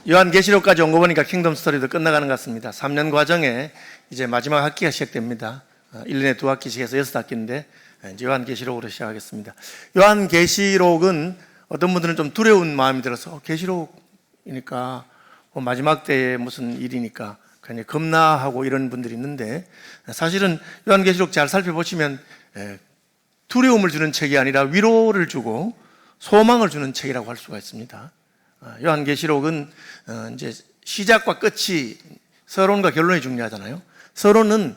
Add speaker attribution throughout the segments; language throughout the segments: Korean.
Speaker 1: 요한계시록까지 온 거 보니까 킹덤 스토리도 끝나가는 것 같습니다. 3년 과정에 이제 마지막 학기가 시작됩니다. 1년에 2학기씩 해서 6학기인데 이제 요한계시록으로 시작하겠습니다. 요한계시록은 어떤 분들은 좀 두려운 마음이 들어서 계시록이니까 마지막 때에 무슨 일이니까 그냥 겁나하고 이런 분들이 있는데, 사실은 요한계시록 잘 살펴보시면 두려움을 주는 책이 아니라 위로를 주고 소망을 주는 책이라고 할 수가 있습니다. 요한계시록은 이제 시작과 끝이 서론과 결론이 중요하잖아요. 서론은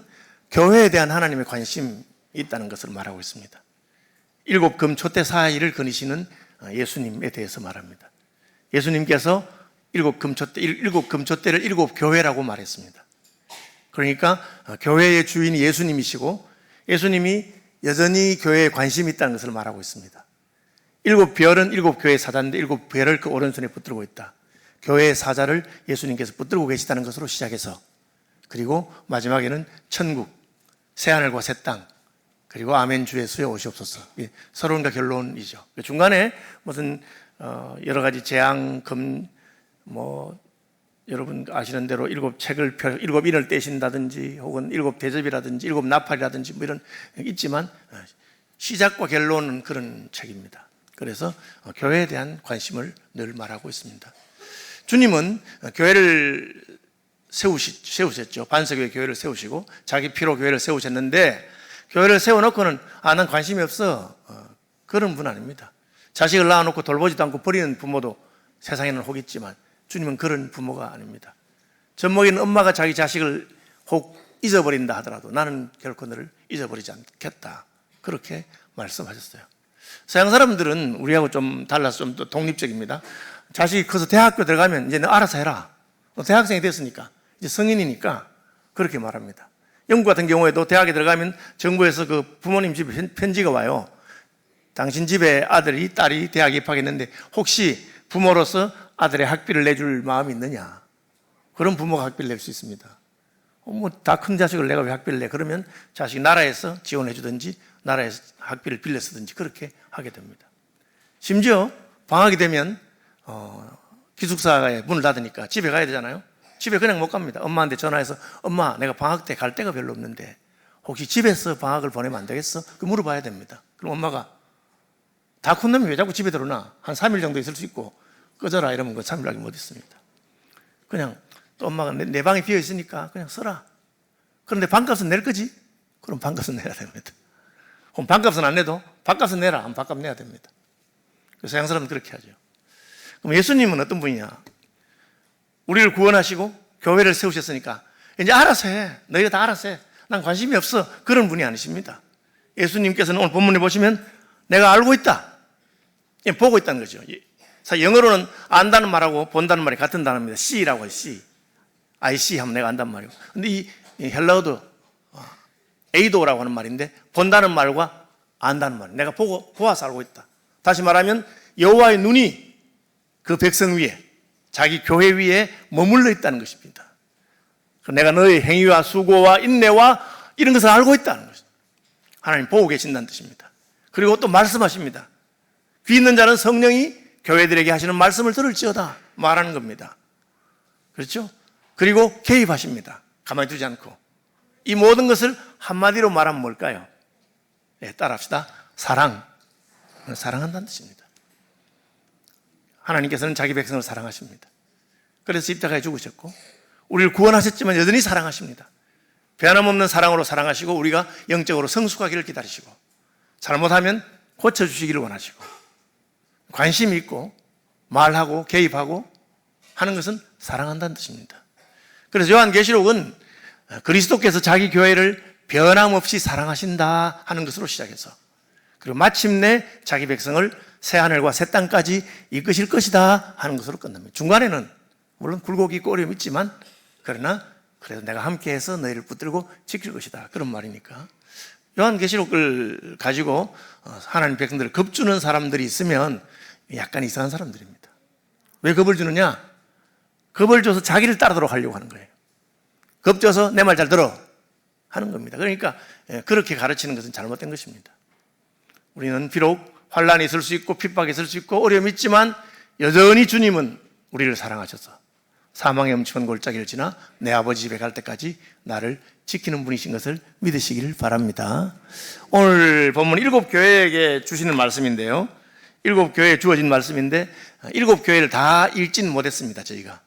Speaker 1: 교회에 대한 하나님의 관심이 있다는 것을 말하고 있습니다. 7 금초대 사이를 거니시는 예수님에 대해서 말합니다. 예수님께서 7 금초대를 7 교회라고 말했습니다. 그러니까 교회의 주인이 예수님이시고 예수님이 여전히 교회에 관심이 있다는 것을 말하고 있습니다. 7 별은 7 교회의 사자인데 7 별을 그 오른손에 붙들고 있다. 교회의 사자를 예수님께서 붙들고 계시다는 것으로 시작해서, 그리고 마지막에는 천국, 새하늘과 새 땅, 그리고 아멘 주 예수여 오시옵소서. 서론과 결론이죠. 중간에 무슨 여러 가지 재앙, 여러분 아시는 대로 7책을 7인을 떼신다든지 혹은 7 대접이라든지 7 나팔이라든지 이런 있지만, 시작과 결론은 그런 책입니다. 그래서 교회에 대한 관심을 늘 말하고 있습니다. 주님은 교회를 세우셨죠. 반석의 교회를 세우시고 자기 피로 교회를 세우셨는데, 교회를 세워놓고는 난 관심이 없어, 그런 분 아닙니다. 자식을 낳아놓고 돌보지도 않고 버리는 부모도 세상에는 혹 있지만 주님은 그런 부모가 아닙니다. 젖먹이는 엄마가 자기 자식을 혹 잊어버린다 하더라도 나는 결코 너를 잊어버리지 않겠다, 그렇게 말씀하셨어요. 서양 사람들은 우리하고 좀 달라서 좀 더 독립적입니다. 자식이 커서 대학교 들어가면 이제 너 알아서 해라, 너 대학생이 됐으니까, 이제 성인이니까, 그렇게 말합니다. 영국 같은 경우에도 대학에 들어가면 정부에서 그 부모님 집에 편지가 와요. 당신 집에 아들이 딸이 대학에 입학했는데 혹시 부모로서 아들의 학비를 내줄 마음이 있느냐. 그런 부모가 학비를 낼 수 있습니다. 다 큰 자식을 내가 왜 학비를 내? 그러면 자식이 나라에서 지원해 주든지 나라에서 학비를 빌려 쓰든지 그렇게 하게 됩니다. 심지어 방학이 되면 기숙사에 문을 닫으니까 집에 가야 되잖아요. 집에 그냥 못 갑니다. 엄마한테 전화해서 엄마, 내가 방학 때 갈 데가 별로 없는데 혹시 집에서 방학을 보내면 안 되겠어? 그 물어봐야 됩니다. 그럼 엄마가 다 큰 놈이 왜 자꾸 집에 들어오나? 한 3일 정도 있을 수 있고 꺼져라 이러면 그 3일하기 못 있습니다. 그냥 또 엄마가 내 방이 비어 있으니까 그냥 써라. 그런데 방값은 낼 거지? 그럼 방값은 내야 됩니다. 그럼 방값은 안 내도 밥값은 내라 하면 밥값 내야 됩니다. 그래서 서양 사람은 그렇게 하죠. 그럼 예수님은 어떤 분이냐? 우리를 구원하시고 교회를 세우셨으니까 이제 알아서 해. 너희가 다 알아서 해. 난 관심이 없어. 그런 분이 아니십니다. 예수님께서는 오늘 본문에 보시면 내가 알고 있다, 보고 있다는 거죠. 영어로는 안다는 말하고 본다는 말이 같은 단어입니다. C라고 해요. C. I see 하면 내가 안단 말이고. 근데 이 헬라어도 에이도라고 하는 말인데 본다는 말과 안다는 말. 내가 보아서 알고 있다. 다시 말하면 여호와의 눈이 그 백성 위에, 자기 교회 위에 머물러 있다는 것입니다. 내가 너의 행위와 수고와 인내와 이런 것을 알고 있다는 것입니다. 하나님 보고 계신다는 뜻입니다. 그리고 또 말씀하십니다. 귀 있는 자는 성령이 교회들에게 하시는 말씀을 들을지어다 말하는 겁니다. 그렇죠? 그리고 개입하십니다. 가만히 두지 않고. 이 모든 것을 한마디로 말하면 뭘까요? 따라합시다. 사랑한다는 뜻입니다. 하나님께서는 자기 백성을 사랑하십니다. 그래서 십자가에 죽으셨고 우리를 구원하셨지만 여전히 사랑하십니다. 변함없는 사랑으로 사랑하시고 우리가 영적으로 성숙하기를 기다리시고 잘못하면 고쳐주시기를 원하시고 관심이 있고 말하고 개입하고 하는 것은 사랑한다는 뜻입니다. 그래서 요한계시록은 그리스도께서 자기 교회를 변함없이 사랑하신다 하는 것으로 시작해서, 그리고 마침내 자기 백성을 새하늘과 새 땅까지 이끄실 것이다 하는 것으로 끝납니다. 중간에는 물론 굴곡이 있고 어려움이 있지만 그러나 그래도 내가 함께해서 너희를 붙들고 지킬 것이다, 그런 말이니까. 요한계시록을 가지고 하나님 백성들을 겁주는 사람들이 있으면 약간 이상한 사람들입니다. 왜 겁을 주느냐? 겁을 줘서 자기를 따르도록 하려고 하는 거예요. 겁줘서 내 말 잘 들어 하는 겁니다. 그러니까 그렇게 가르치는 것은 잘못된 것입니다. 우리는 비록 환란이 있을 수 있고 핍박이 있을 수 있고 어려움이 있지만 여전히 주님은 우리를 사랑하셔서 사망의 엄청난 골짜기를 지나 내 아버지 집에 갈 때까지 나를 지키는 분이신 것을 믿으시기를 바랍니다. 오늘 본문 7교회에게 주시는 말씀인데요, 7교회에 주어진 말씀인데 7교회를 다 읽지는 못했습니다. 저희가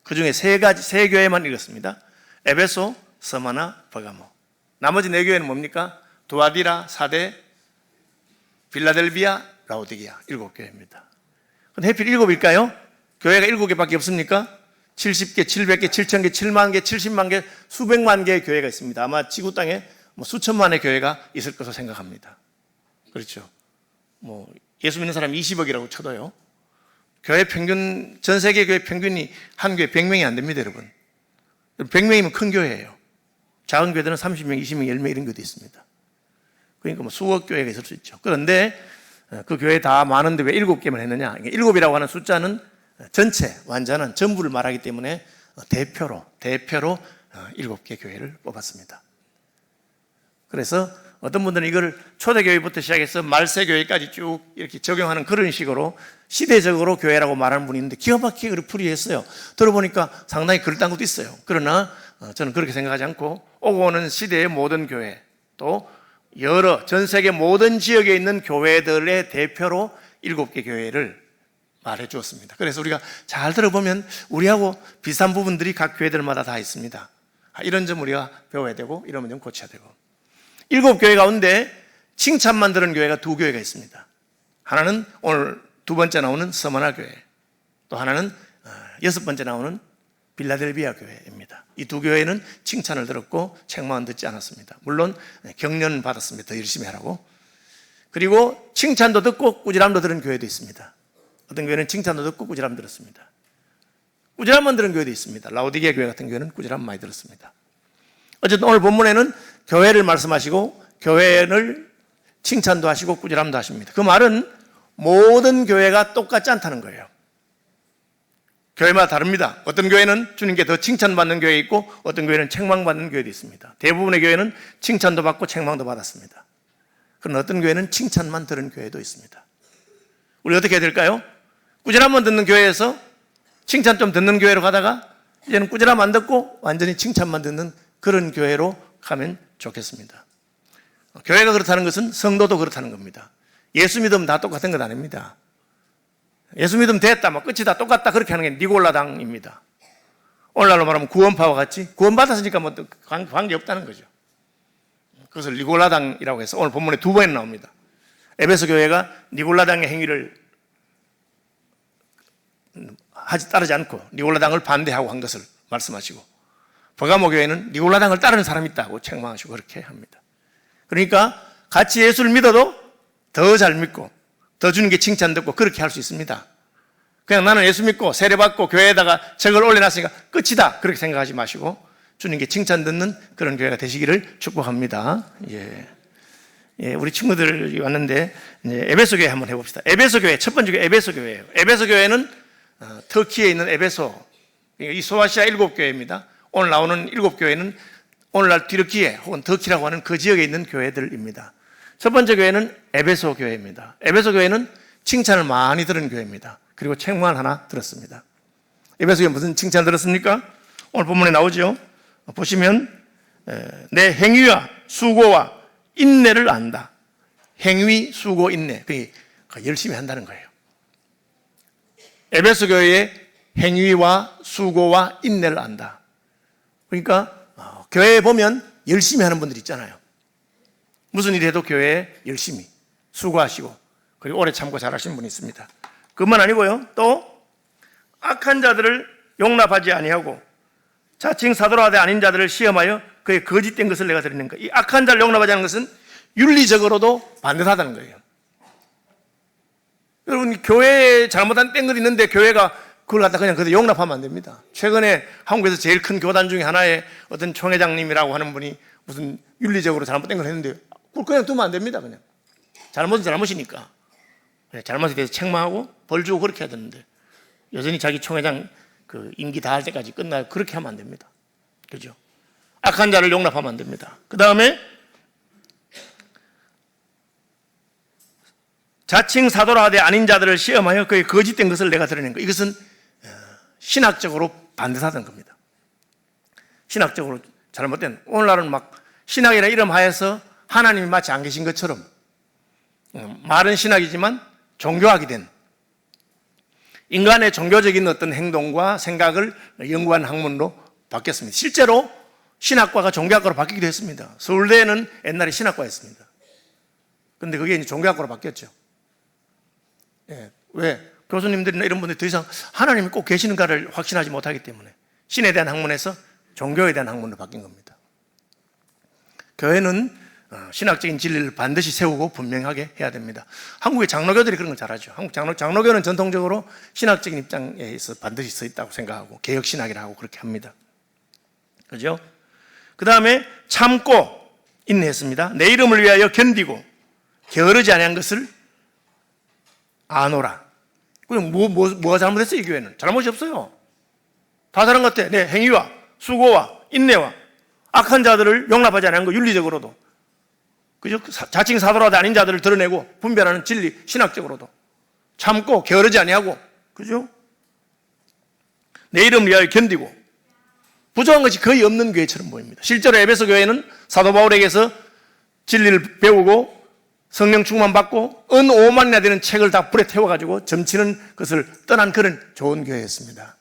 Speaker 1: 그 중에 세 교회만 읽었습니다. 에베소, 스마나, 버가모. 나머지 4교회는 뭡니까? 두아디라, 사대, 빌라델비아, 라오디게아. 7교회입니다. 근데 하필 7일까요? 교회가 7개밖에 없습니까? 70개, 700개, 7000개, 7만 개, 70만 개, 수백만 개의 교회가 있습니다. 아마 지구 땅에 수천만의 교회가 있을 것으로 생각합니다. 그렇죠. 예수 믿는 사람이 20억이라고 쳐도요, 교회 평균, 전 세계 교회 평균이 한 교회 100명이 안 됩니다, 여러분. 100명이면 큰 교회예요. 작은 교회들은 30명, 20명, 10명 이런 교회도 있습니다. 그러니까 수억 교회가 있을 수 있죠. 그런데 그 교회 다 많은데 왜 7개만 했느냐? 7이라고 하는 숫자는 전체, 완전한 전부를 말하기 때문에 대표로 7개 교회를 뽑았습니다. 그래서 어떤 분들은 이걸 초대교회부터 시작해서 말세교회까지 쭉 이렇게 적용하는 그런 식으로 시대적으로 교회라고 말하는 분이 있는데 기가 막히게 그걸 풀이했어요. 들어보니까 상당히 그럴듯한 것도 있어요. 그러나 저는 그렇게 생각하지 않고 오고 오는 시대의 모든 교회, 또 여러 전 세계 모든 지역에 있는 교회들의 대표로 7개 교회를 말해 주었습니다. 그래서 우리가 잘 들어보면 우리하고 비슷한 부분들이 각 교회들마다 다 있습니다. 이런 점 우리가 배워야 되고 이런 점 고쳐야 되고. 7교회 가운데 칭찬만 들은 교회가 2교회가 있습니다. 하나는 오늘 2번째 나오는 스마나 교회, 또 하나는 6번째 나오는 빌라델비아 교회입니다. 이 2교회는 칭찬을 들었고 책망은 듣지 않았습니다. 물론 격려는 받았습니다. 더 열심히 하라고. 그리고 칭찬도 듣고 꾸지람도 들은 교회도 있습니다. 어떤 교회는 칭찬도 듣고 꾸지람 들었습니다. 꾸지람만 들은 교회도 있습니다. 라오디게아 교회 같은 교회는 꾸지람 많이 들었습니다. 어쨌든 오늘 본문에는 교회를 말씀하시고 교회를 칭찬도 하시고 꾸지람도 하십니다. 그 말은 모든 교회가 똑같지 않다는 거예요. 교회마다 다릅니다. 어떤 교회는 주님께 더 칭찬받는 교회 있고 어떤 교회는 책망받는 교회도 있습니다. 대부분의 교회는 칭찬도 받고 책망도 받았습니다. 그러나 어떤 교회는 칭찬만 들은 교회도 있습니다. 우리 어떻게 해야 될까요? 꾸지람만 듣는 교회에서 칭찬 좀 듣는 교회로 가다가 이제는 꾸지람 안 듣고 완전히 칭찬만 듣는 그런 교회로 가면 좋겠습니다. 교회가 그렇다는 것은 성도도 그렇다는 겁니다. 예수 믿으면 다 똑같은 건 아닙니다. 예수 믿으면 됐다, 끝이 다 똑같다, 그렇게 하는 게 니골라당입니다. 오늘날로 말하면 구원파와 같이 구원받았으니까 관계없다는 거죠. 그것을 니골라당이라고 해서 오늘 본문에 2번이나 나옵니다. 에베소 교회가 니골라당의 행위를 따르지 않고 니골라당을 반대하고 한 것을 말씀하시고, 버가모 교회는 니골라당을 따르는 사람이 있다고 책망하시고 그렇게 합니다. 그러니까 같이 예수를 믿어도 더 잘 믿고 더 주님께 칭찬 듣고 그렇게 할 수 있습니다. 그냥 나는 예수 믿고 세례받고 교회에다가 적을 올려놨으니까 끝이다, 그렇게 생각하지 마시고 주님께 칭찬 듣는 그런 교회가 되시기를 축복합니다. 우리 친구들이 왔는데 에베소 교회 한번 해봅시다. 에베소 교회, 첫 번째 교회 에베소 교회예요. 에베소 교회는 터키에 있는 에베소, 이 소아시아 7교회입니다. 오늘 나오는 7교회는 오늘날 튀르키예 혹은 터키라고 하는 그 지역에 있는 교회들입니다. 첫 번째 교회는 에베소 교회입니다. 에베소 교회는 칭찬을 많이 들은 교회입니다. 그리고 책망을 하나 들었습니다. 에베소 교회 무슨 칭찬을 들었습니까? 오늘 본문에 나오죠. 보시면 내 행위와 수고와 인내를 안다. 행위, 수고, 인내. 그게 열심히 한다는 거예요. 에베소 교회의 행위와 수고와 인내를 안다. 그러니까 교회에 보면 열심히 하는 분들 있잖아요. 무슨 일 해도 교회에 열심히 수고하시고 그리고 오래 참고 잘하시는 분이 있습니다. 그것만 아니고요, 또 악한 자들을 용납하지 아니하고 자칭 사도라되 아닌 자들을 시험하여 그의 거짓된 것을 내가 드리는 것. 이 악한 자를 용납하지 않는 것은 윤리적으로도 반대하다는 거예요. 여러분, 교회에 잘못한 땡글이 있는데 교회가 그걸 갖다 그냥 그대로 용납하면 안 됩니다. 최근에 한국에서 제일 큰 교단 중에 하나의 어떤 총회장님이라고 하는 분이 무슨 윤리적으로 잘못된 걸 했는데 그걸 그냥 두면 안 됩니다. 그냥 잘못은 잘못이니까 잘못에 대해서 책망하고 벌 주고 그렇게 해야 되는데 여전히 자기 총회장 그 임기 다 할 때까지 끝나요. 그렇게 하면 안 됩니다. 그죠? 악한 자를 용납하면 안 됩니다. 그 다음에 자칭 사도라 하되 아닌 자들을 시험하여 그의 거짓된 것을 내가 드러낸 것. 이것은 신학적으로 반대하던 겁니다. 신학적으로 잘못된, 오늘날은 막 신학이라 이름 하에서 하나님이 마치 안 계신 것처럼 말은 신학이지만 종교학이 된, 인간의 종교적인 어떤 행동과 생각을 연구한 학문으로 바뀌었습니다. 실제로 신학과가 종교학과로 바뀌기도 했습니다. 서울대는 옛날에 신학과였습니다. 근데 그게 이제 종교학과로 바뀌었죠. 예, 왜? 교수님들이나 이런 분들이 더 이상 하나님이 꼭 계시는가를 확신하지 못하기 때문에 신에 대한 학문에서 종교에 대한 학문으로 바뀐 겁니다. 교회는 신학적인 진리를 반드시 세우고 분명하게 해야 됩니다. 한국의 장로교들이 그런 걸 잘하죠. 한국 장로교는 전통적으로 신학적인 입장에 있어 반드시 서 있다고 생각하고 개혁신학이라고 하고 그렇게 합니다. 그죠? 그 다음에 참고 인내했습니다. 내 이름을 위하여 견디고 게으르지 아니한 것을 아노라. 그럼 뭐가 잘못했어요? 이 교회는 잘못이 없어요. 다 잘한 것 같아. 내 행위와 수고와 인내와 악한 자들을 용납하지 않은 거, 윤리적으로도, 그죠? 자칭 사도라도 아닌 자들을 드러내고 분별하는 진리, 신학적으로도 참고 게으르지 아니하고, 그죠? 내 이름을 위하여 견디고. 부족한 것이 거의 없는 교회처럼 보입니다. 실제로 에베소 교회는 사도 바울에게서 진리를 배우고 성령 충만 받고 은 5만이나 되는 책을 다 불에 태워가지고 점치는 것을 떠난 그런 좋은 교회였습니다.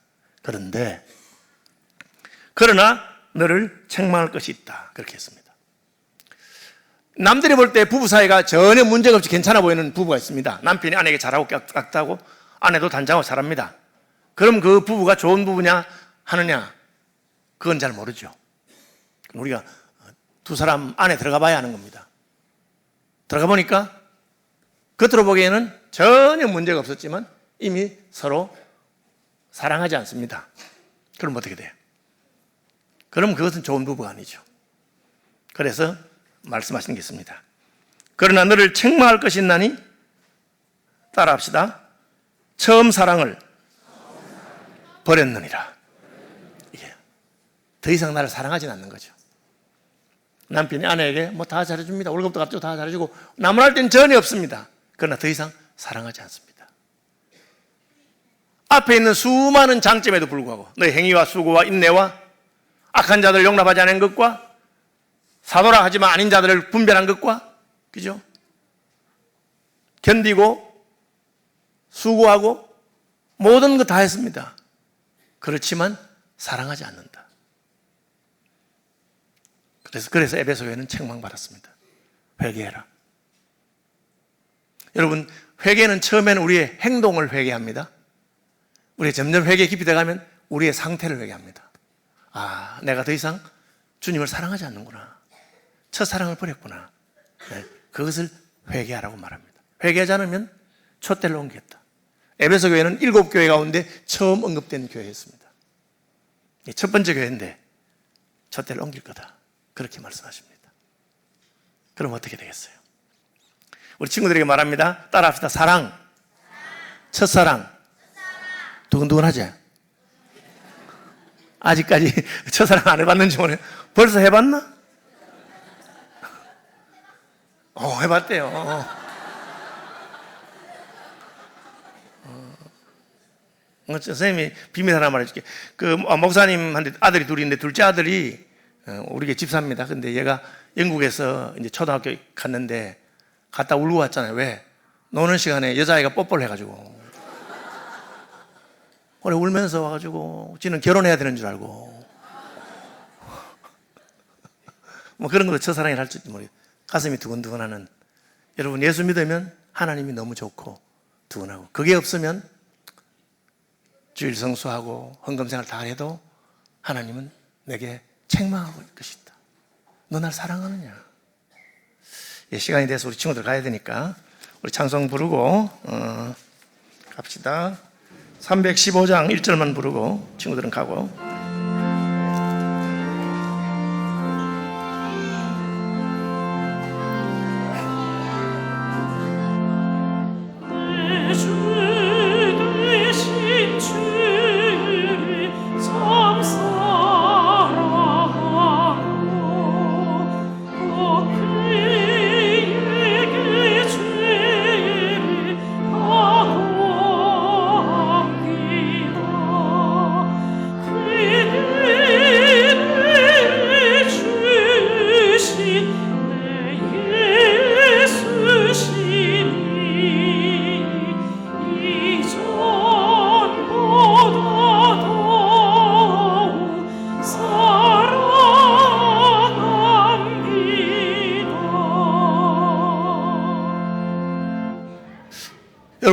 Speaker 1: 그러나 너를 책망할 것이 있다, 그렇게 했습니다. 남들이 볼 때 부부 사이가 전혀 문제가 없이 괜찮아 보이는 부부가 있습니다. 남편이 아내에게 잘하고 깍딱하고 아내도 단장하고 잘합니다. 그럼 그 부부가 좋은 부부냐 하느냐, 그건 잘 모르죠. 우리가 두 사람 안에 들어가 봐야 하는 겁니다. 들어가 보니까 겉으로 보기에는 전혀 문제가 없었지만 이미 서로 사랑하지 않습니다. 그럼 어떻게 돼요? 그럼 그것은 좋은 부부가 아니죠. 그래서 말씀하시는 게 있습니다. 그러나 너를 책망할 것이 있나니 따라합시다. 처음 사랑을 버렸느니라. 이게 더 이상 나를 사랑하지는 않는 거죠. 남편이 아내에게 뭐 다 잘해줍니다. 월급도 값도 다 잘해주고 나무랄 땐 전혀 없습니다. 그러나 더 이상 사랑하지 않습니다. 앞에 있는 수많은 장점에도 불구하고 너의 행위와 수고와 인내와 악한 자들을 용납하지 않은 것과 사도라 하지만 아닌 자들을 분별한 것과, 그죠? 견디고 수고하고 모든 것 다 했습니다. 그렇지만 사랑하지 않는다. 그래서 에베소 교회는 책망받았습니다. 회개해라. 여러분, 회개는 처음에는 우리의 행동을 회개합니다. 우리가 점점 회개에 깊이 들어가면 우리의 상태를 회개합니다. 아, 내가 더 이상 주님을 사랑하지 않는구나. 첫사랑을 버렸구나. 네, 그것을 회개하라고 말합니다. 회개하지 않으면 촛대를 옮기겠다. 에베소 교회는 7교회 가운데 처음 언급된 교회였습니다. 첫 번째 교회인데 촛대를 옮길 거다, 그렇게 말씀하십니다. 그럼 어떻게 되겠어요? 우리 친구들에게 말합니다. 따라합시다. 사랑, 첫사랑. 두근두근하지? 아직까지 첫사랑 안 해봤는지 모르겠어요. 벌써 해봤나? 해봤대요. 선생님이 비밀 하나 말해줄게. 목사님한테 아들이 둘이 있는데 둘째 아들이 우리 집사입니다. 근데 얘가 영국에서 이제 초등학교 갔는데 갔다 울고 왔잖아요. 왜? 노는 시간에 여자아이가 뽀뽀를 해가지고. 그래, 울면서 와가지고 지는 결혼해야 되는 줄 알고 뭐 그런 것도 첫사랑이라 할지 모르겠어요. 가슴이 두근두근하는. 여러분, 예수 믿으면 하나님이 너무 좋고 두근하고, 그게 없으면 주일 성수하고 헌금생활 다 해도 하나님은 내게 책망하고 있을 것이다. 너 날 사랑하느냐? 시간이 돼서 우리 친구들 가야 되니까 우리 찬송 부르고 갑시다. 315장 1절만 부르고 친구들은 가고.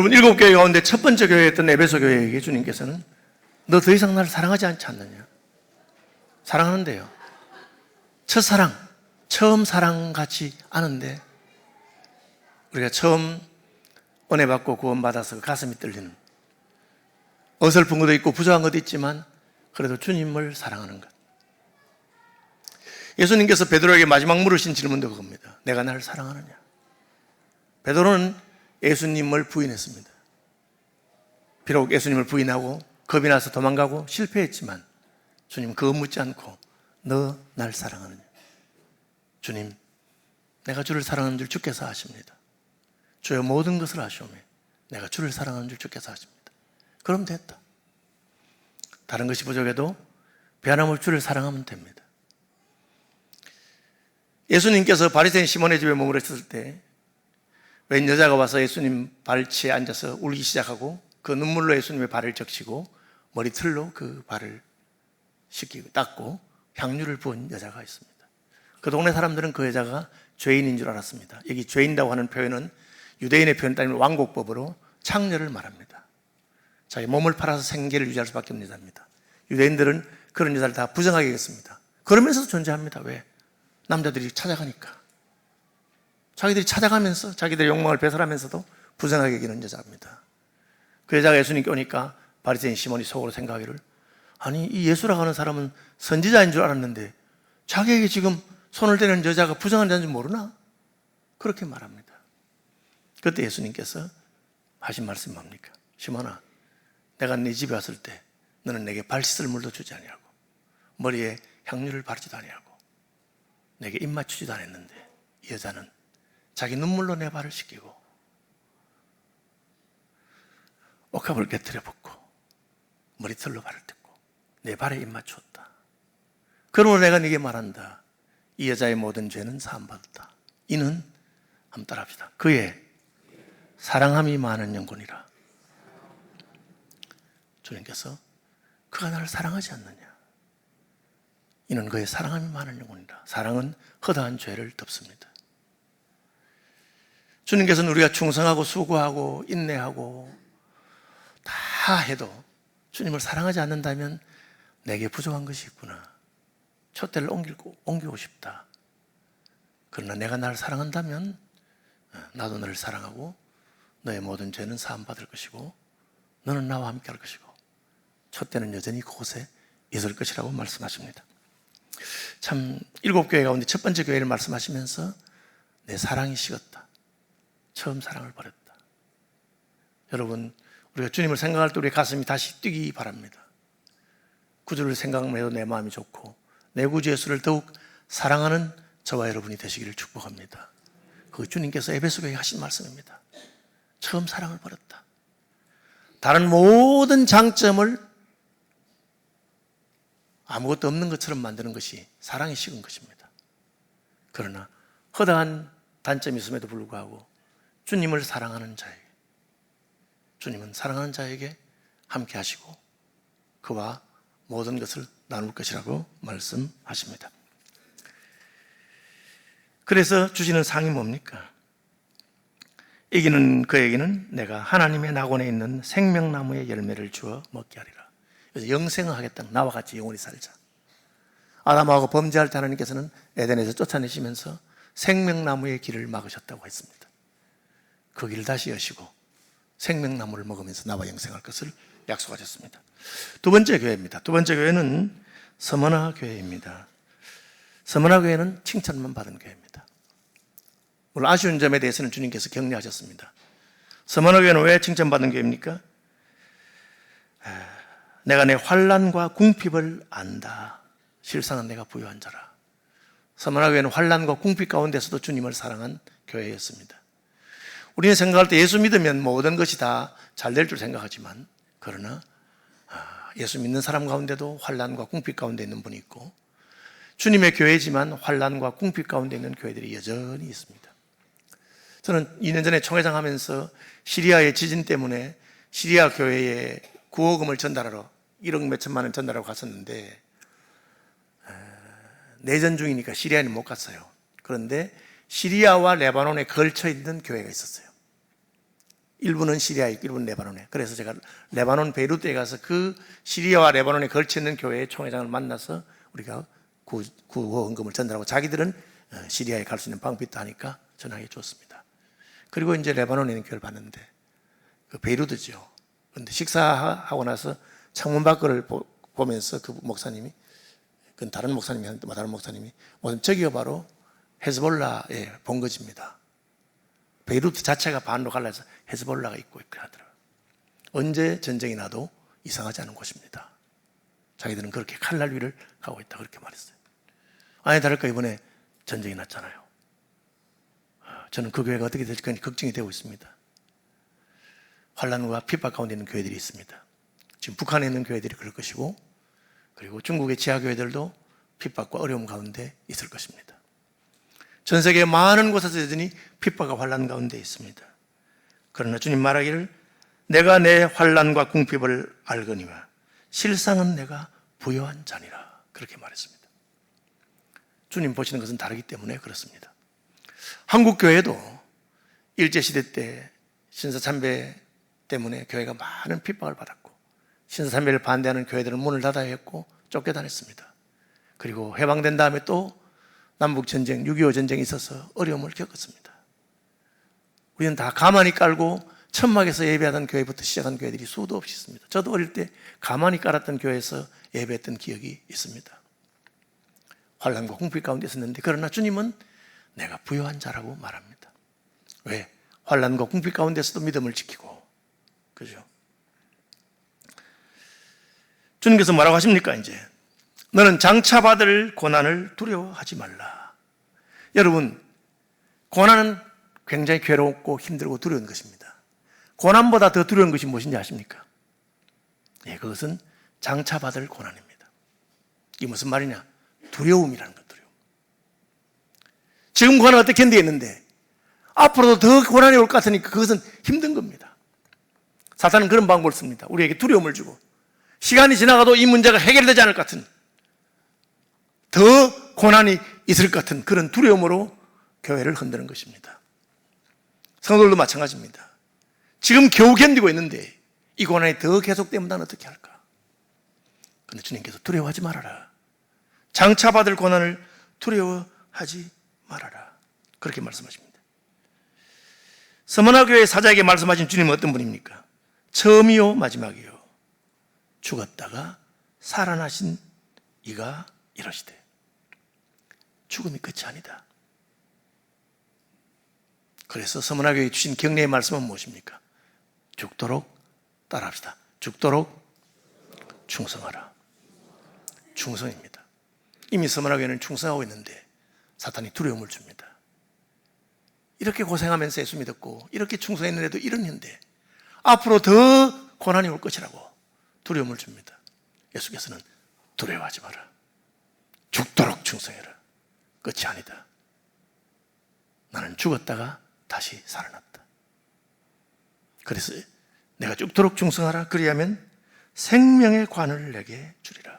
Speaker 1: 여러분, 7교회 가운데 첫 번째 교회였던 에베소 교회에게 주님께서는 너 더 이상 나를 사랑하지 않지 않느냐? 사랑하는데요. 첫사랑, 처음 사랑 같지 않은데 우리가 처음 은혜 받고 구원 받아서 가슴이 떨리는, 어설픈 것도 있고 부족한 것도 있지만 그래도 주님을 사랑하는 것. 예수님께서 베드로에게 마지막 물으신 질문도 그겁니다. 내가 나를 사랑하느냐? 베드로는 예수님을 부인했습니다. 비록 예수님을 부인하고 겁이 나서 도망가고 실패했지만 주님 그거 묻지 않고 너 날 사랑하느냐? 주님, 내가 주를 사랑하는 줄 주께서 아십니다. 주의 모든 것을 아시오매 내가 주를 사랑하는 줄 주께서 아십니다. 그럼 됐다. 다른 것이 부족해도 변함없이 주를 사랑하면 됩니다. 예수님께서 바리새인 시몬의 집에 머무르셨을 때 웬 여자가 와서 예수님 발치에 앉아서 울기 시작하고 그 눈물로 예수님의 발을 적시고 머리털로 그 발을 씻기고 닦고 향유를 부은 여자가 있습니다. 그 동네 사람들은 그 여자가 죄인인 줄 알았습니다. 여기 죄인이라고 하는 표현은 유대인의 표현 따르면 왕곡법으로 창녀를 말합니다. 자기 몸을 팔아서 생계를 유지할 수밖에 없는 여자입니다. 유대인들은 그런 여자를 다 부정하게 여겼습니다. 그러면서도 존재합니다. 왜? 남자들이 찾아가니까. 자기들이 찾아가면서 자기들의 욕망을 배설하면서도 부정하게 여기는 여자입니다. 그 여자가 예수님께 오니까 바리새인 시몬이 속으로 생각하기를, 아니 이 예수라고 하는 사람은 선지자인 줄 알았는데 자기에게 지금 손을 대는 여자가 부정한 자인지 모르나? 그렇게 말합니다. 그때 예수님께서 하신 말씀이 뭡니까? 시몬아, 내가 네 집에 왔을 때 너는 내게 발 씻을 물도 주지 아니하고 머리에 향유를 바르지도 아니하고 내게 입 맞추지도 않았는데 이 여자는 자기 눈물로 내 발을 씻기고 옷값을 깨트려 벗고 머리털로 발을 뜯고 내 발에 입 맞추었다. 그러므로 내가 네게 말한다. 이 여자의 모든 죄는 사함받았다. 이는 한번 따라합시다. 그의 사랑함이 많은 영혼이라. 주님께서 그가 나를 사랑하지 않느냐? 이는 그의 사랑함이 많은 영혼이라. 사랑은 허다한 죄를 덮습니다. 주님께서는 우리가 충성하고 수고하고 인내하고 다 해도 주님을 사랑하지 않는다면 내게 부족한 것이 있구나. 촛대를 옮기고 싶다. 그러나 내가 나를 사랑한다면 나도 너를 사랑하고 너의 모든 죄는 사함받을 것이고 너는 나와 함께 할 것이고 촛대는 여전히 그곳에 있을 것이라고 말씀하십니다. 참 7교회 가운데 첫 번째 교회를 말씀하시면서 내 사랑이 식었다. 처음 사랑을 버렸다. 여러분, 우리가 주님을 생각할 때 우리 가슴이 다시 뛰기 바랍니다. 구주를 생각만 해도 내 마음이 좋고 내 구주 예수를 더욱 사랑하는 저와 여러분이 되시기를 축복합니다. 그 주님께서 에베소 교회에 하신 말씀입니다. 처음 사랑을 버렸다. 다른 모든 장점을 아무것도 없는 것처럼 만드는 것이 사랑이 식은 것입니다. 그러나 허다한 단점이 있음에도 불구하고 주님을 사랑하는 자에게, 주님은 사랑하는 자에게 함께 하시고 그와 모든 것을 나눌 것이라고 말씀하십니다. 그래서 주시는 상이 뭡니까? 이기는 그에게는 내가 하나님의 낙원에 있는 생명나무의 열매를 주어 먹게 하리라. 그래서 영생을 하겠다. 나와 같이 영원히 살자. 아담하고 범죄할 때 하나님께서는 에덴에서 쫓아내시면서 생명나무의 길을 막으셨다고 했습니다. 그 길을 다시 여시고 생명나무를 먹으면서 나와 영생할 것을 약속하셨습니다. 두 번째 교회입니다. 두 번째 교회는 서머나 교회입니다. 서머나 교회는 칭찬만 받은 교회입니다. 물론 아쉬운 점에 대해서는 주님께서 격려하셨습니다. 서머나 교회는 왜 칭찬받은 교회입니까? 내가 내 환난과 궁핍을 안다. 실상은 내가 부유한 자라. 서머나 교회는 환난과 궁핍 가운데서도 주님을 사랑한 교회였습니다. 우리는 생각할 때 예수 믿으면 모든 것이 다 잘 될 줄 생각하지만 그러나 예수 믿는 사람 가운데도 환난과 궁핍 가운데 있는 분이 있고 주님의 교회지만 환난과 궁핍 가운데 있는 교회들이 여전히 있습니다. 저는 2년 전에 총회장 하면서 시리아의 지진 때문에 시리아 교회에 구호금을 전달하러 1억 몇천만 원 전달하러 갔었는데 내전 중이니까 시리아에는 못 갔어요. 그런데 시리아와 레바논에 걸쳐 있는 교회가 있었어요. 일부는 시리아에 있고 일부는 레바논에. 그래서 제가 레바논 베이루트에 가서 그 시리아와 레바논에 걸쳐 있는 교회의 총회장을 만나서 우리가 구호 헌금을 전달하고, 자기들은 시리아에 갈 수 있는 방법이 하니까 전화해 줬습니다. 그리고 이제 레바논에 있는 교회를 봤는데, 그 베이루트죠. 그런데 식사하고 나서 창문 밖을 보면서 그 목사님이, 그건 다른 목사님이 무슨 저기가 바로 헤즈볼라의 본거지입니다. 베이루트 자체가 반으로 갈라서 헤즈볼라가 있고 하더라고요. 언제 전쟁이 나도 이상하지 않은 곳입니다. 자기들은 그렇게 칼날 위를 가고 있다, 그렇게 말했어요. 아니 다를까 이번에 전쟁이 났잖아요. 저는 그 교회가 어떻게 될까 걱정이 되고 있습니다. 환란과 핍박 가운데 있는 교회들이 있습니다. 지금 북한에 있는 교회들이 그럴 것이고, 그리고 중국의 지하교회들도 핍박과 어려움 가운데 있을 것입니다. 전 세계 많은 곳에서 여전히 핍박과 환란 가운데 있습니다. 그러나 주님 말하기를 내가 내 환란과 궁핍을 알거니와 실상은 내가 부요한 자니라, 그렇게 말했습니다. 주님 보시는 것은 다르기 때문에 그렇습니다. 한국 교회도 일제시대 때 신사참배 때문에 교회가 많은 핍박을 받았고, 신사참배를 반대하는 교회들은 문을 닫아야 했고 쫓겨다녔습니다. 그리고 해방된 다음에 또 남북전쟁, 6.25 전쟁이 있어서 어려움을 겪었습니다. 우리는 다 가만히 깔고 천막에서 예배하던 교회부터 시작한 교회들이 수도 없이 있습니다. 저도 어릴 때 가만히 깔았던 교회에서 예배했던 기억이 있습니다. 환난과 궁핍 가운데 있었는데, 그러나 주님은 내가 부요한 자라고 말합니다. 왜? 환난과 궁핍 가운데서도 믿음을 지키고, 그죠? 주님께서 뭐라고 하십니까? 이제 너는 장차 받을 고난을 두려워하지 말라. 여러분, 고난은 굉장히 괴롭고 힘들고 두려운 것입니다. 고난보다 더 두려운 것이 무엇인지 아십니까? 예, 그것은 장차 받을 고난입니다. 이게 무슨 말이냐? 두려움이라는 것, 두려움. 지금 고난 어떻게 견디겠는데 앞으로도 더 고난이 올 것 같으니까 그것은 힘든 겁니다. 사탄은 그런 방법을 씁니다. 우리에게 두려움을 주고, 시간이 지나가도 이 문제가 해결되지 않을 것 같은, 더 고난이 있을 것 같은 그런 두려움으로 교회를 흔드는 것입니다. 성도들도 마찬가지입니다. 지금 겨우 견디고 있는데 이 고난이 더 계속되면 난 어떻게 할까? 그런데 주님께서 두려워하지 말아라. 장차 받을 고난을 두려워하지 말아라, 그렇게 말씀하십니다. 서머나 교회 사자에게 말씀하신 주님은 어떤 분입니까? 처음이요 마지막이요 죽었다가 살아나신 이가 이러시되 죽음이 끝이 아니다. 그래서 서머나 교회에 주신 격려의 말씀은 무엇입니까? 죽도록 따라합시다. 죽도록 충성하라. 충성입니다. 이미 서머나 교회는 충성하고 있는데 사탄이 두려움을 줍니다. 이렇게 고생하면서 예수 믿었고 이렇게 충성했는데도 이러는데 앞으로 더 고난이 올 것이라고 두려움을 줍니다. 예수께서는 두려워하지 마라. 죽도록 충성해라. 끝이 아니다. 나는 죽었다가 다시 살아났다. 그래서 내가 죽도록 충성하라. 그리하면 생명의 관을 내게 주리라.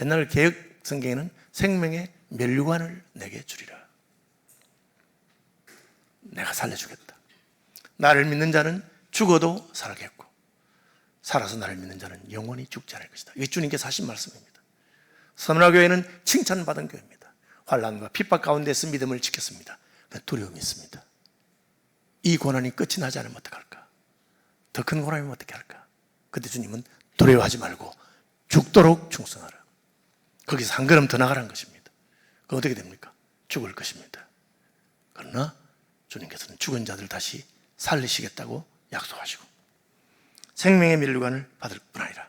Speaker 1: 옛날 개역 성경에는 생명의 면류관을 내게 주리라. 내가 살려주겠다. 나를 믿는 자는 죽어도 살겠고 살아서 나를 믿는 자는 영원히 죽지 않을 것이다. 이게 주님께서 하신 말씀입니다. 서머나 교회는 칭찬받은 교회입니다. 환난과 핍박 가운데서 믿음을 지켰습니다. 두려움이 있습니다. 이 고난이 끝이 나지 않으면 어떡할까? 더 큰 고난이면 어떻게 할까? 그때 주님은 두려워하지 말고 죽도록 충성하라. 거기서 한 걸음 더 나가라는 것입니다. 그거 어떻게 됩니까? 죽을 것입니다. 그러나 주님께서는 죽은 자들 다시 살리시겠다고 약속하시고 생명의 면류관을 받을 뿐 아니라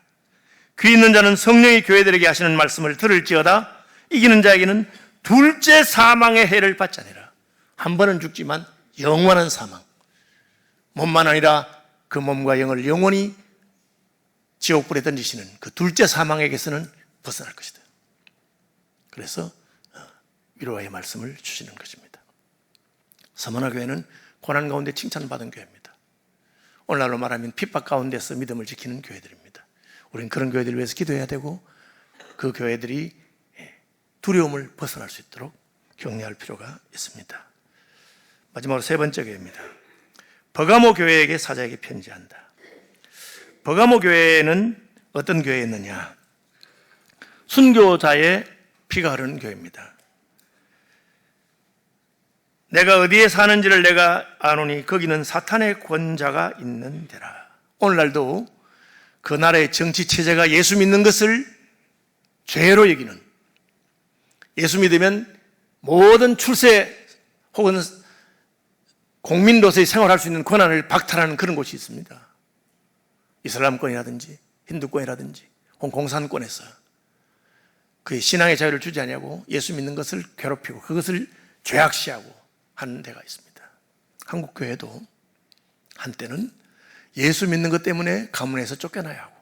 Speaker 1: 귀 있는 자는 성령이 교회들에게 하시는 말씀을 들을지어다. 이기는 자에게는 둘째 사망의 해를 받지 아니라. 한 번은 죽지만 영원한 사망, 몸만 아니라 그 몸과 영을 영원히 지옥불에 던지시는 그 둘째 사망에게서는 벗어날 것이다. 그래서 위로의 말씀을 주시는 것입니다. 서머나 교회는 고난 가운데 칭찬받은 교회입니다. 오늘날로 말하면 핍박 가운데서 믿음을 지키는 교회들입니다. 우리는 그런 교회들을 위해서 기도해야 되고 그 교회들이 두려움을 벗어날 수 있도록 격려할 필요가 있습니다. 마지막으로 세 번째 교회입니다. 버가모 교회에게 사자에게 편지한다. 버가모 교회는 어떤 교회였느냐? 순교자의 피가 흐르는 교회입니다. 내가 어디에 사는지를 내가 아노니 거기는 사탄의 권자가 있는 데라. 오늘날도 그 나라의 정치 체제가 예수 믿는 것을 죄로 여기는, 예수 믿으면 모든 출세 혹은 국민로서의 생활할 수 있는 권한을 박탈하는 그런 곳이 있습니다. 이슬람권이라든지 힌두권이라든지 혹은 공산권에서 그의 신앙의 자유를 주지 않냐고 예수 믿는 것을 괴롭히고 그것을 죄악시하고 하는 데가 있습니다. 한국 교회도 한때는 예수 믿는 것 때문에 가문에서 쫓겨나야 하고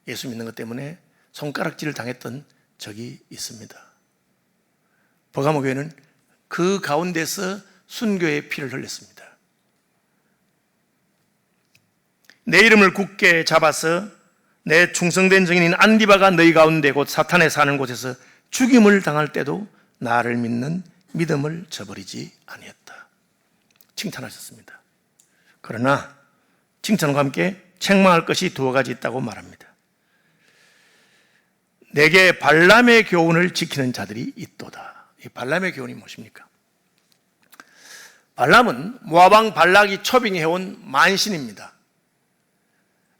Speaker 1: 예수 믿는 것 때문에 손가락질을 당했던 적이 있습니다. 버가모 교회는 그 가운데서 순교의 피를 흘렸습니다. 내 이름을 굳게 잡아서 내 충성된 증인인 안디바가 너희 가운데 곧 사탄에 사는 곳에서 죽임을 당할 때도 나를 믿는 믿음을 저버리지 아니었다. 칭찬하셨습니다. 그러나 칭찬과 함께 책망할 것이 두어 가지 있다고 말합니다. 내게 발람의 교훈을 지키는 자들이 있도다. 이 발람의 교훈이 무엇입니까? 발람은 모압왕 발락이 초빙해온 만신입니다.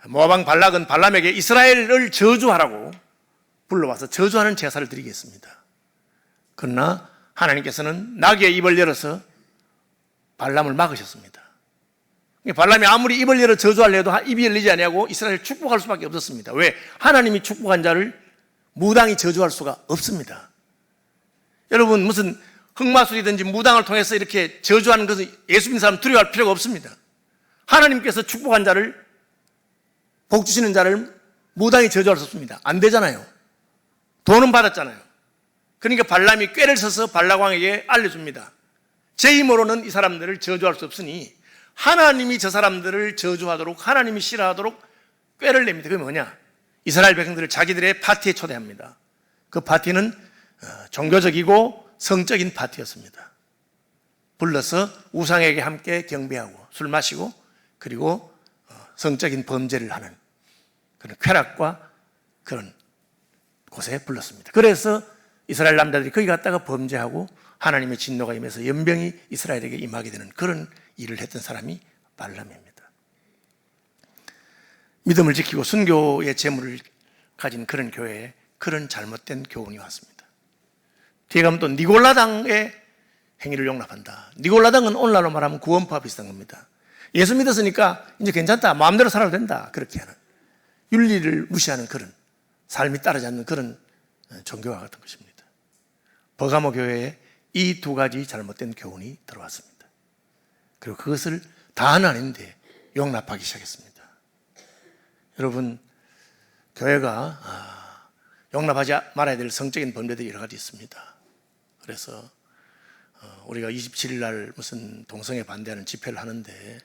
Speaker 1: 모압왕 발락은 발람에게 이스라엘을 저주하라고 불러와서 저주하는 제사를 드리겠습니다. 그러나 하나님께서는 나귀의 입을 열어서 발람을 막으셨습니다. 발람이 아무리 입을 열어 저주하려 해도 입이 열리지 아니하고 이스라엘을 축복할 수밖에 없었습니다. 왜? 하나님이 축복한 자를 무당이 저주할 수가 없습니다. 여러분, 무슨 흑마술이든지 무당을 통해서 이렇게 저주하는 것은 예수 믿는 사람 두려워할 필요가 없습니다. 하나님께서 축복한 자를, 복 주시는 자를 무당이 저주할 수 없습니다. 안 되잖아요. 돈은 받았잖아요. 그러니까 발람이 꾀를 써서 발락왕에게 알려줍니다. 제 힘으로는 이 사람들을 저주할 수 없으니 하나님이 저 사람들을 저주하도록, 하나님이 싫어하도록 꾀를 냅니다. 그게 뭐냐? 이스라엘 백성들을 자기들의 파티에 초대합니다. 그 파티는 종교적이고 성적인 파티였습니다. 불러서 우상에게 함께 경배하고 술 마시고 그리고 성적인 범죄를 하는 그런 쾌락과 그런 곳에 불렀습니다. 그래서 이스라엘 남자들이 거기 갔다가 범죄하고 하나님의 진노가 임해서 연병이 이스라엘에게 임하게 되는 그런 일을 했던 사람이 발람입니다. 믿음을 지키고 순교의 재물을 가진 그런 교회에 그런 잘못된 교훈이 왔습니다. 뒤에 가면 또 니골라당의 행위를 용납한다. 니골라당은 오늘날로 말하면 구원파와 비슷한 겁니다. 예수 믿었으니까 이제 괜찮다, 마음대로 살아도 된다, 그렇게 하는, 윤리를 무시하는 그런, 삶이 따르지 않는 그런 종교와 같은 것입니다. 버가모 교회에 이 두 가지 잘못된 교훈이 들어왔습니다. 그리고 그것을 다는 아닌데 용납하기 시작했습니다. 여러분, 교회가 용납하지 말아야 될 성적인 범죄들이 여러 가지 있습니다. 그래서 우리가 27일 날 무슨 동성애 반대하는 집회를 하는데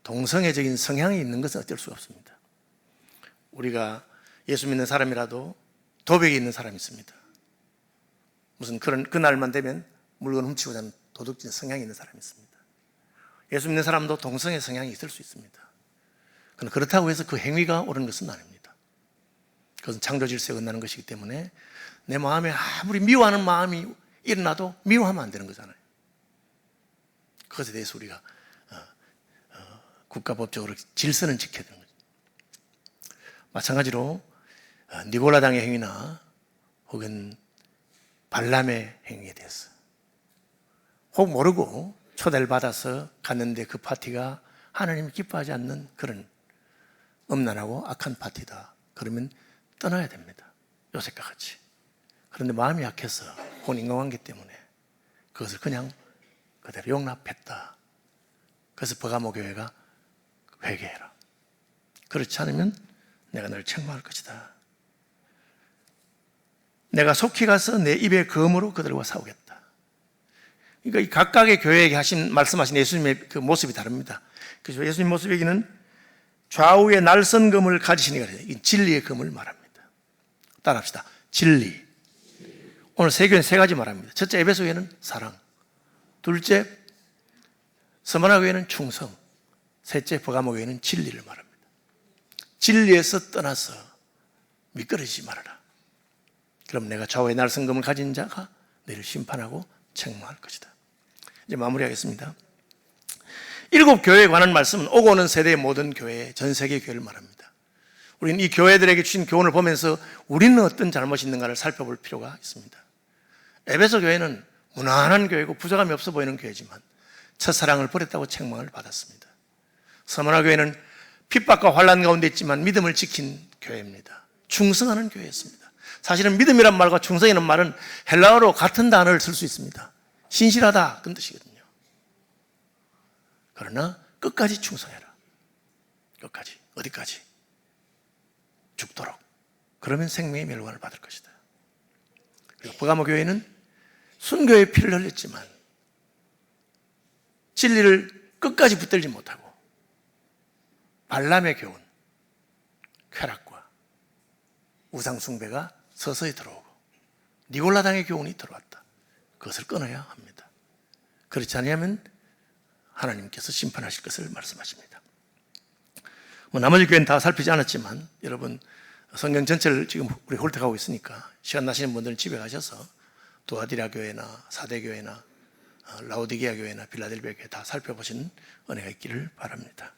Speaker 1: 동성애적인 성향이 있는 것은 어쩔 수가 없습니다. 우리가 예수 믿는 사람이라도 도벽이 있는 사람이 있습니다. 무슨 그날만 되면 물건 훔치고자 하는 도둑질 성향이 있는 사람이 있습니다. 예수 믿는 사람도 동성애 성향이 있을 수 있습니다. 그러나 그렇다고 해서 그 행위가 옳은 것은 아닙니다. 그것은 창조 질서에 어긋나는 것이기 때문에 내 마음에 아무리 미워하는 마음이 일어나도 미워하면 안 되는 거잖아요. 그것에 대해서 우리가 국가법적으로 질서는 지켜야 되는 거죠. 마찬가지로 니골라당의 행위나 혹은 발람의 행위에 대해서 혹 모르고 초대를 받아서 갔는데 그 파티가 하나님이 기뻐하지 않는 그런 음란하고 악한 파티다. 그러면 떠나야 됩니다. 요셉과 같이. 그런데 마음이 약해서 혼인간관계 때문에 그것을 그냥 그대로 용납했다. 그래서 버가모 교회가 회개해라. 그렇지 않으면 내가 너를 책망할 것이다. 내가 속히 가서 내 입의 검으로 그들과 싸우겠다. 그러니까 이 각각의 교회에게 말씀하신 예수님의 그 모습이 다릅니다. 그래서 예수님 모습 여기는 좌우에 날선 검을 가지시니까 이 진리의 검을 말합니다. 따라합시다. 진리. 오늘 세교는 세 가지 말합니다. 첫째, 에베소에는 사랑. 둘째, 스무나 교회는 충성, 셋째 버가모 교회는 진리를 말합니다. 진리에서 떠나서 미끄러지지 말아라. 그럼 내가 좌우의 날성금을 가진 자가 너희를 심판하고 책망할 것이다. 이제 마무리하겠습니다. 7교회에 관한 말씀은 오고 오는 세대의 모든 교회, 전 세계 교회를 말합니다. 우리는 이 교회들에게 주신 교훈을 보면서 우리는 어떤 잘못이 있는가를 살펴볼 필요가 있습니다. 에베소 교회는 무난한 교회고 부족함이 없어 보이는 교회지만 첫사랑을 버렸다고 책망을 받았습니다. 스무나 교회는 핍박과 환난 가운데 있지만 믿음을 지킨 교회입니다. 충성하는 교회였습니다. 사실은 믿음이란 말과 충성이라는 말은 헬라어로 같은 단어를 쓸 수 있습니다. 신실하다 그런 뜻이거든요. 그러나 끝까지 충성해라. 끝까지. 어디까지? 죽도록. 그러면 생명의 멸관을 받을 것이다. 그리고 버가모 교회는 순교의 피를 흘렸지만 진리를 끝까지 붙들지 못하고 발람의 교훈, 쾌락과 우상숭배가 서서히 들어오고 니골라당의 교훈이 들어왔다. 그것을 끊어야 합니다. 그렇지 않으면 하나님께서 심판하실 것을 말씀하십니다. 나머지 교회는 다 살피지 않았지만 여러분 성경 전체를 지금 우리 홀택하고 있으니까 시간 나시는 분들은 집에 가셔서 두아디라 교회나 사대 교회나 라오디게아 교회나 빌라델비아 교회 다 살펴보시는 은혜가 있기를 바랍니다.